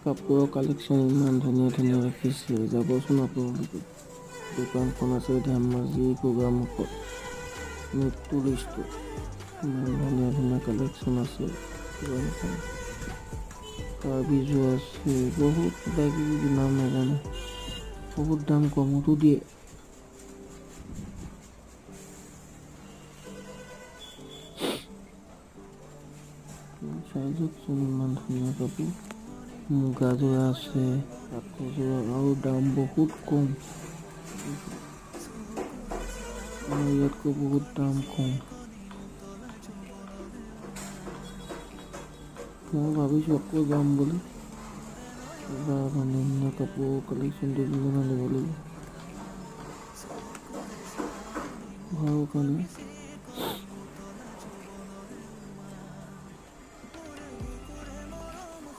কাপোৰৰ কালেকশ্যন ইমান ধুনীয়া ধুনীয়া ৰাখিছে, যাবচোন আপোনালোকে। দোকানখন আছে ধেমাজি গোগামুখত, মেট্ৰ' ষ্ট'ৰ। ইমান ধুনীয়া ধুনীয়া কালেকশ্যন আছে দোকানখন। কাৰ্বিজো আছে, বহুত কিবা কিবি নাম নাজানো, বহুত দাম কমতো দিয়ে। চাই যাওকচোন, ইমান ধুনীয়া কাপোৰ। মুগা যোৰা আছে, পাটৰ যোৰা, আৰু দাম বহুত কম। আমাৰ ইয়াতকৈ বহুত দাম কম। মই ভাবিছোঁ আকৌ যাম বুলি। এবাৰ ধুনীয়া ধুনীয়া কাপোৰ কালেকশ্যন দুযোৰমান আনিব লাগিব ঘৰৰ কাৰণে।